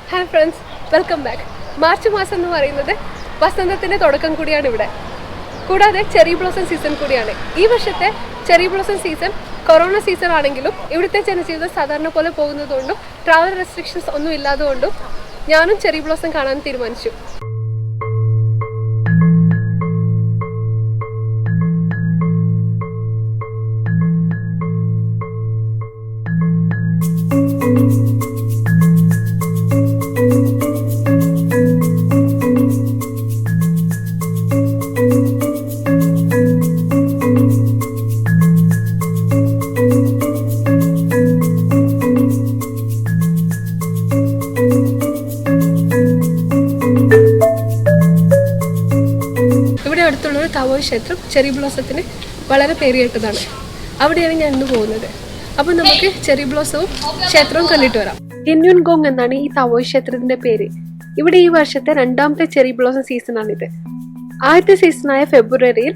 Hi friends, welcome back. March മാസം എന്ന് പറയുന്നത് വസന്തത്തിൻ്റെ തുടക്കം കൂടിയാണ് ഇവിടെ. കൂടാതെ ചെറി ബ്ലോസം സീസൺ കൂടിയാണ്. ഈ വർഷത്തെ cherry blossom season corona season ആണെങ്കിലും ഇവിടുത്തെ ജനജീവിതം സാധാരണ പോലെ പോകുന്നതുകൊണ്ടും ട്രാവൽ റെസ്ട്രിക്ഷൻസ് ഒന്നും ഇല്ലാതുകൊണ്ടും ഞാനും ചെറി ബ്ലോസം കാണാൻ തീരുമാനിച്ചു. അടുത്തുള്ളൊരു താവോയ് ക്ഷേത്രം ചെറി ബ്ലോസത്തിന് വളരെ പേരുകേട്ടതാണ്. അവിടെയാണ് ഞാൻ ഇന്ന് പോകുന്നത്. അപ്പോൾ നമുക്ക് ചെറി ബ്ലോസവും ക്ഷേത്രവും കണ്ടിട്ട് വരാം. ടിൻയുൻ ഗോങ് എന്നാണ് ഈ താവോയ് ക്ഷേത്രത്തിന്റെ പേര്. ഇവിടെ ഈ വർഷത്തെ രണ്ടാമത്തെ ചെറി ബ്ലോസം സീസണാണിത്. ആദ്യത്തെ സീസണായ ഫെബ്രുവരിയിൽ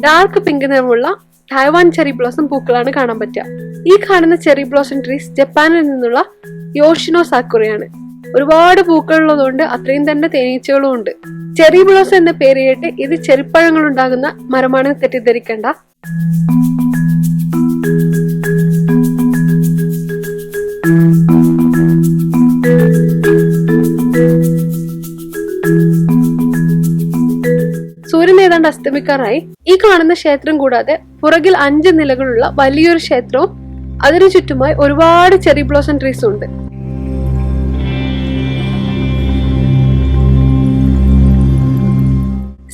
ഡാർക്ക് പിങ്ക് നിറമുള്ള തായ്വാൻ ചെറി ബ്ലോസം പൂക്കളാണ് കാണാൻ പറ്റുക. ഈ കാണുന്ന ചെറി ബ്ലോസം ട്രീസ് ജപ്പാനിൽ നിന്നുള്ള യോഷിനോ സാക്കുറയാണ്. ഒരുപാട് പൂക്കളുള്ളതുകൊണ്ട് അത്രയും തന്നെ തേനീച്ചകളും ഉണ്ട്. ചെറി ബ്ലോസം എന്ന പേര് കേട്ട് ഇത് ചെറിപ്പഴങ്ങൾ ഉണ്ടാകുന്ന മരമാണ് തെറ്റിദ്ധരിക്കേണ്ട. സൂര്യൻ ഏതാണ്ട് അസ്തമിക്കാറായി. ഈ കാണുന്ന ക്ഷേത്രം കൂടാതെ പുറകിൽ 5 നിലകളുള്ള വലിയൊരു ക്ഷേത്രവും അതിനു ചുറ്റുമായി ഒരുപാട് ചെറി ബ്ലോസം ട്രീസും ഉണ്ട്.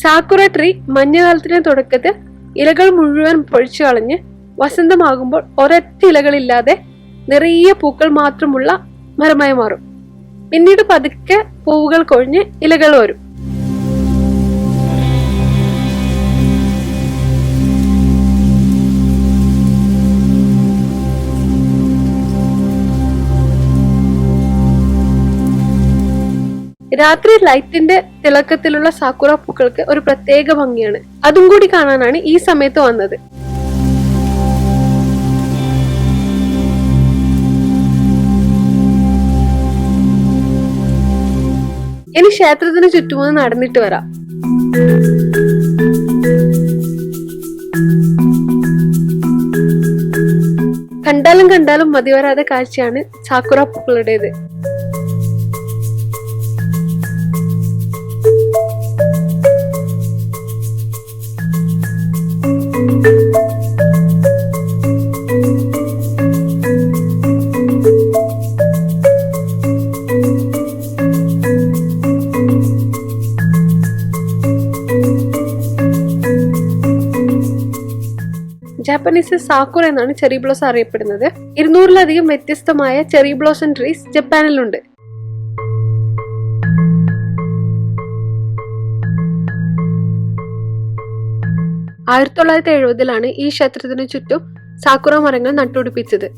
സാക്കുറ ട്രീ മഞ്ഞുകാലത്തിന്റെ തുടക്കത്തിൽ ഇലകൾ മുഴുവൻ പൊഴിച്ചു കളഞ്ഞ് വസന്തമാകുമ്പോൾ ഒരൊറ്റ ഇലകളില്ലാതെ നിറയെ പൂക്കൾ മാത്രമുള്ള മരമായി മാറും. പിന്നീട് പതുക്കെ പൂവുകൾ കൊഴിഞ്ഞ് ഇലകൾ വരും. രാത്രി ലൈറ്റിന്റെ തിളക്കത്തിലുള്ള സാക്കുറ പൂക്കൾക്ക് ഒരു പ്രത്യേക ഭംഗിയാണ്. അതും കൂടി കാണാനാണ് ഈ സമയത്ത് വന്നത്. ഇനി ക്ഷേത്രത്തിന് ചുറ്റുമൊന്ന് നടന്നിട്ട് വരാം. കണ്ടാലും മതിവരാതെ കാഴ്ചയാണ് സാക്കുറ പൂക്കളുടേത്. ജാപ്പനീസിൽ സാക്കുറ എന്നാണ് ചെറി ബ്ലോസം അറിയപ്പെടുന്നത്. 200-ലധികം വ്യത്യസ്തമായ ചെറി ബ്ലോസം ട്രീസ് ജപ്പാനിലുണ്ട്. ആയിരത്തി 1970-ലാണ് ഈ ക്ഷേത്രത്തിന് ചുറ്റും സാക്കുറ മരങ്ങൾ നട്ടുപിടിപ്പിച്ചത്.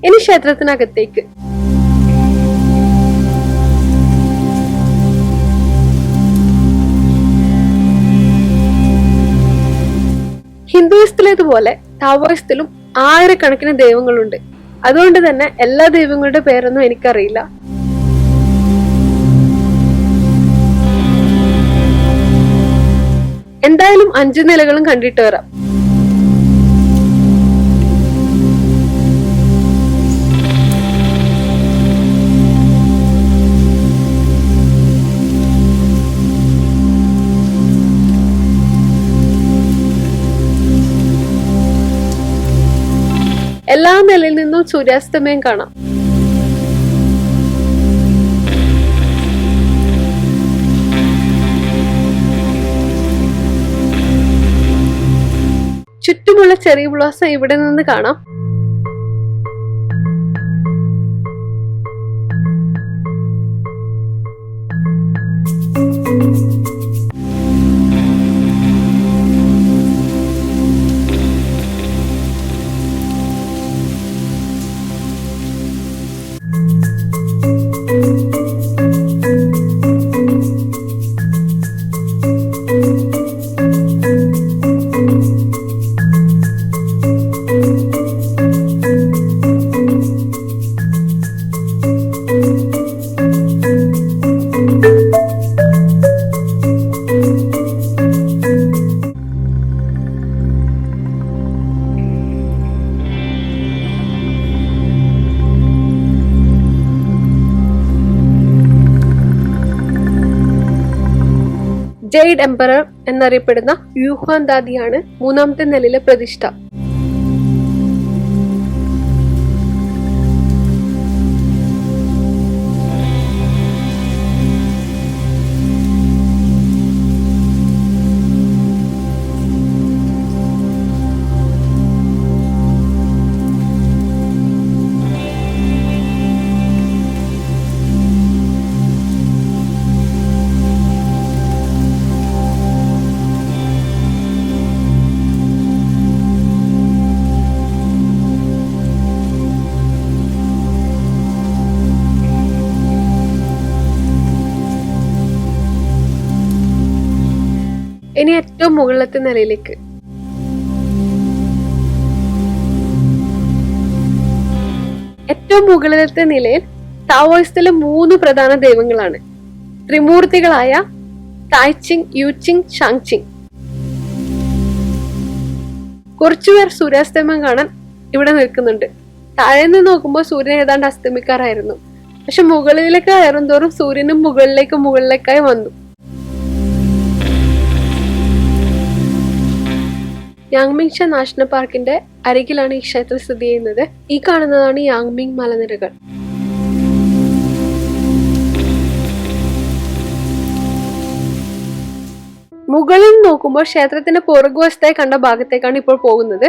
ഇനി ക്ഷേത്രത്തിനകത്തേക്ക്. ഹിന്ദുയിസത്തിലേതുപോലെ താവോയിസത്തിലും ആയിരക്കണക്കിന് ദൈവങ്ങളുണ്ട്. അതുകൊണ്ട് തന്നെ എല്ലാ ദൈവങ്ങളുടെ പേരൊന്നും എനിക്കറിയില്ല. എന്തായാലും 5 നിലകളും കണ്ടിട്ട് വരാം. എല്ലാ നിലയിൽ നിന്നും സൂര്യാസ്തമയം കാണാം. ഇതുപോലുള്ള ചെറി ബ്ലോസം ഇവിടെ നിന്ന് കാണാം. ജെയ്ഡ് എംപറർ എന്നറിയപ്പെടുന്ന യൂഹാൻ ദാദിയാണ് മൂന്നാമത്തെ നിലയിലെ പ്രതിഷ്ഠ. ഇനി ഏറ്റവും മുകളിലത്തെ നിലയിലേക്ക്. ഏറ്റവും മുകളിലത്തെ നിലയിൽ താവോയിസത്തിലെ 3 പ്രധാന ദൈവങ്ങളാണ്. ത്രിമൂർത്തികളായ തായ്ച്ചിങ്, യൂച്ചിങ്, ഷാങ്ചിങ്. കുറച്ചുപേർ സൂര്യാസ്തമയം കാണാൻ ഇവിടെ നിൽക്കുന്നുണ്ട്. താഴെ നിന്ന് നോക്കുമ്പോൾ സൂര്യൻ ഏതാണ്ട് അസ്തമിക്കാറായിരുന്നു. പക്ഷെ മുകളിലേക്ക് കയറും തോറും സൂര്യനും മുകളിലേക്കായി വന്നു. യാങ്മിങ്ഷ നാഷണൽ പാർക്കിന്റെ അരികിലാണ് ഈ ക്ഷേത്രം സ്ഥിതി ചെയ്യുന്നത്. ഈ കാണുന്നതാണ് യാങ്മിങ് മലനിരകൾ. മുകളിൽ നോക്കുമ്പോൾ ക്ഷേത്രത്തിന്റെ പുറകുവശത്തായി കണ്ട ഭാഗത്തേക്കാണ് ഇപ്പോൾ പോകുന്നത്.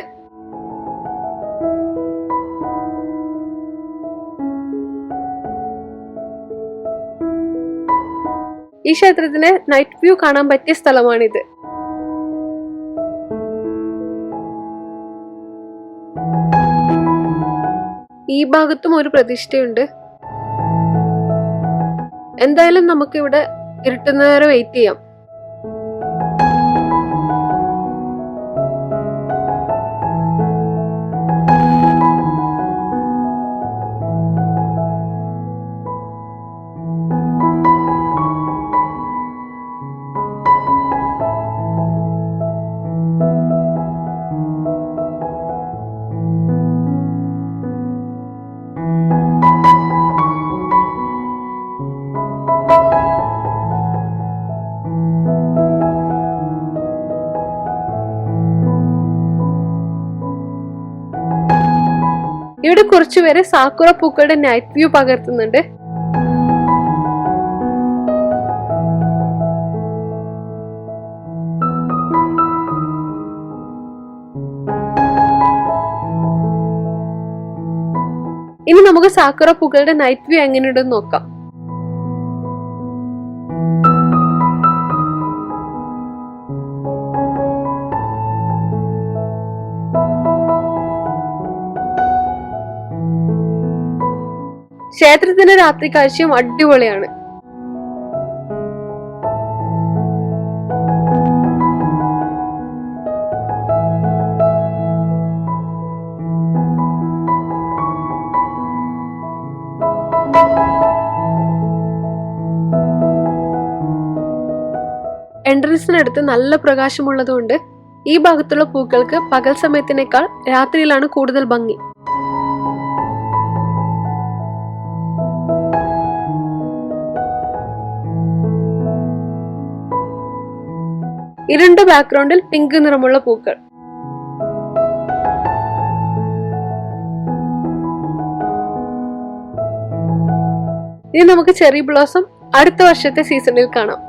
ഈ ക്ഷേത്രത്തിന് നൈറ്റ് വ്യൂ കാണാൻ പറ്റിയ സ്ഥലമാണിത്. ഈ ഭാഗത്തും ഒരു പ്രതിഷ്ഠയുണ്ട്. എന്തായാലും നമുക്ക് ഇവിടെ ഇരുട്ടുന്നവരെ വെയിറ്റ് ചെയ്യാം. ഇവിടെ കുറച്ചുപേരെ സാക്കുറ പൂക്കളുടെ നൈറ്റ് വ്യൂ പകർത്തുന്നുണ്ട്. ഇനി നമുക്ക് സാക്കുറ പൂക്കളുടെ നൈറ്റ് വ്യൂ എങ്ങനെയുണ്ടെന്ന് നോക്കാം. ക്ഷേത്രത്തിന്റെ രാത്രി കാഴ്ചയും അടിപൊളിയാണ്. എൻട്രൻസിനടുത്ത് നല്ല പ്രകാശമുള്ളതുകൊണ്ട് ഈ ഭാഗത്തുള്ള പൂക്കൾക്ക് പകൽ സമയത്തിനേക്കാൾ രാത്രിയിലാണ് കൂടുതൽ ഭംഗി. ഇരുണ്ട ബാക്ക്ഗ്രൗണ്ടിൽ പിങ്ക് നിറമുള്ള പൂക്കൾ. ഇനി നമുക്ക് ചെറി ബ്ലോസം അടുത്ത വർഷത്തെ സീസണിൽ കാണാം.